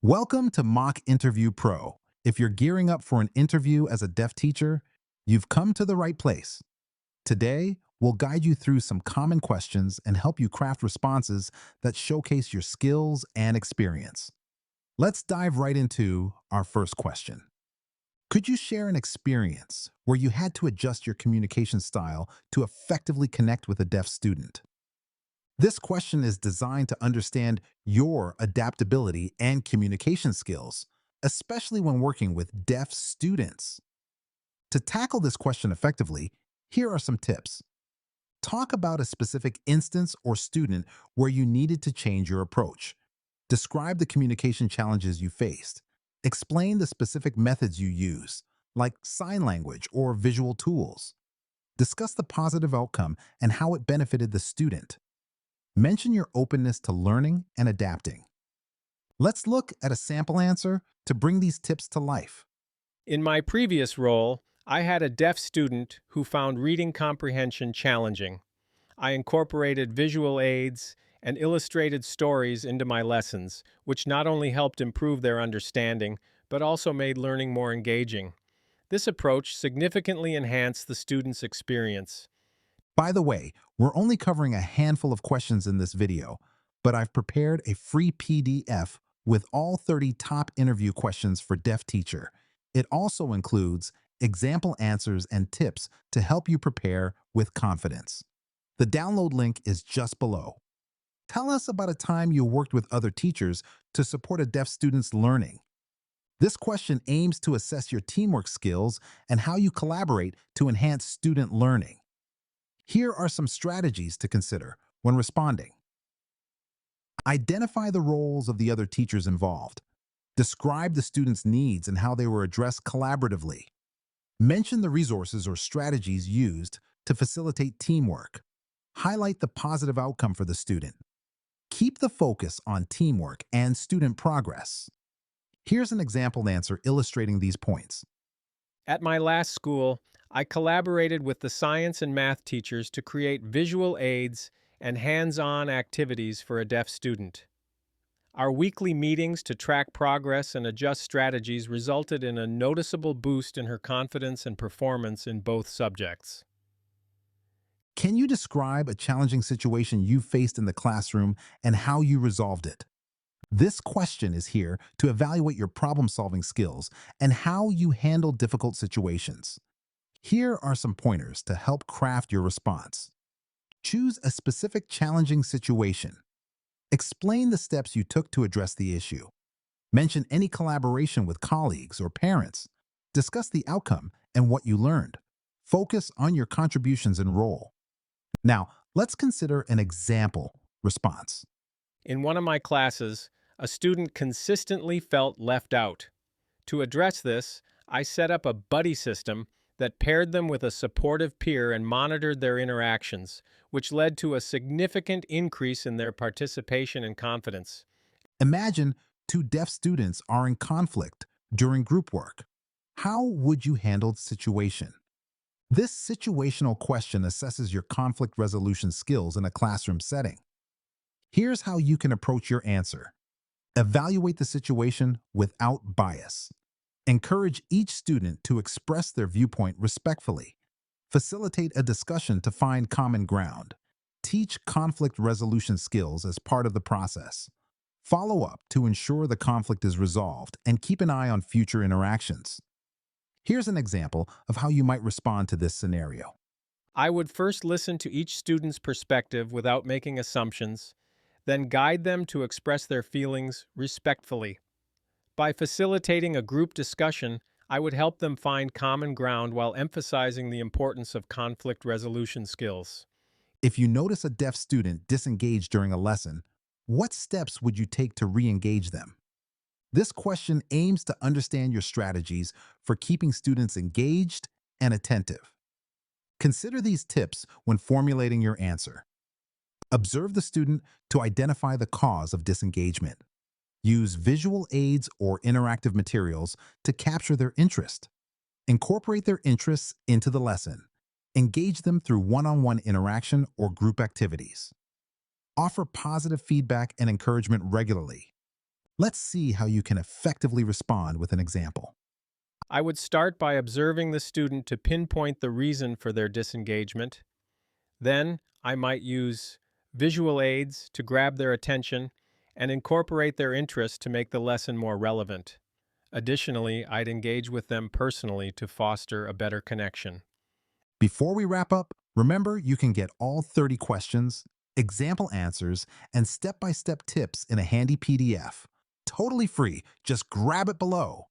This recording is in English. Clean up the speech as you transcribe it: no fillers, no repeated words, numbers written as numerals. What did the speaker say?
Welcome to Mock Interview Pro. If you're gearing up for an interview as a deaf teacher, you've come to the right place. Today, we'll guide you through some common questions and help you craft responses that showcase your skills and experience. Let's dive right into our first question. Could you share an experience where you had to adjust your communication style to effectively connect with a deaf student? This question is designed to understand your adaptability and communication skills, especially when working with deaf students. To tackle this question effectively, here are some tips. Talk about a specific instance or student where you needed to change your approach. Describe the communication challenges you faced. Explain the specific methods you use, like sign language or visual tools. Discuss the positive outcome and how it benefited the student. Mention your openness to learning and adapting. Let's look at a sample answer to bring these tips to life. In my previous role, I had a deaf student who found reading comprehension challenging. I incorporated visual aids and illustrated stories into my lessons, which not only helped improve their understanding, but also made learning more engaging. This approach significantly enhanced the student's experience. By the way, we're only covering a handful of questions in this video, but I've prepared a free PDF with all 30 top interview questions for deaf teacher. It also includes example answers and tips to help you prepare with confidence. The download link is just below. Tell us about a time you worked with other teachers to support a deaf student's learning. This question aims to assess your teamwork skills and how you collaborate to enhance student learning. Here are some strategies to consider when responding. Identify the roles of the other teachers involved. Describe the student's needs and how they were addressed collaboratively. Mention the resources or strategies used to facilitate teamwork. Highlight the positive outcome for the student. Keep the focus on teamwork and student progress. Here's an example answer illustrating these points. At my last school, I collaborated with the science and math teachers to create visual aids and hands-on activities for a deaf student. Our weekly meetings to track progress and adjust strategies resulted in a noticeable boost in her confidence and performance in both subjects. Can you describe a challenging situation you faced in the classroom and how you resolved it? This question is here to evaluate your problem-solving skills and how you handle difficult situations. Here are some pointers to help craft your response. Choose a specific challenging situation. Explain the steps you took to address the issue. Mention any collaboration with colleagues or parents. Discuss the outcome and what you learned. Focus on your contributions and role. Now, let's consider an example response. In one of my classes, a student consistently felt left out. To address this, I set up a buddy system that paired them with a supportive peer and monitored their interactions, which led to a significant increase in their participation and confidence. Imagine two deaf students are in conflict during group work. How would you handle the situation? This situational question assesses your conflict resolution skills in a classroom setting. Here's how you can approach your answer. Evaluate the situation without bias. Encourage each student to express their viewpoint respectfully. Facilitate a discussion to find common ground. Teach conflict resolution skills as part of the process. Follow up to ensure the conflict is resolved and keep an eye on future interactions. Here's an example of how you might respond to this scenario. I would first listen to each student's perspective without making assumptions, then guide them to express their feelings respectfully. By facilitating a group discussion, I would help them find common ground while emphasizing the importance of conflict resolution skills. If you notice a deaf student disengaged during a lesson, what steps would you take to re-engage them? This question aims to understand your strategies for keeping students engaged and attentive. Consider these tips when formulating your answer. Observe the student to identify the cause of disengagement. Use visual aids or interactive materials to capture their interest. Incorporate their interests into the lesson. Engage them through one-on-one interaction or group activities. Offer positive feedback and encouragement regularly. Let's see how you can effectively respond with an example. I would start by observing the student to pinpoint the reason for their disengagement. Then I might use visual aids to grab their attention and incorporate their interest to make the lesson more relevant. Additionally, I'd engage with them personally to foster a better connection. Before we wrap up, remember you can get all 30 questions, example answers, and step-by-step tips in a handy PDF. Totally free. Just grab it below.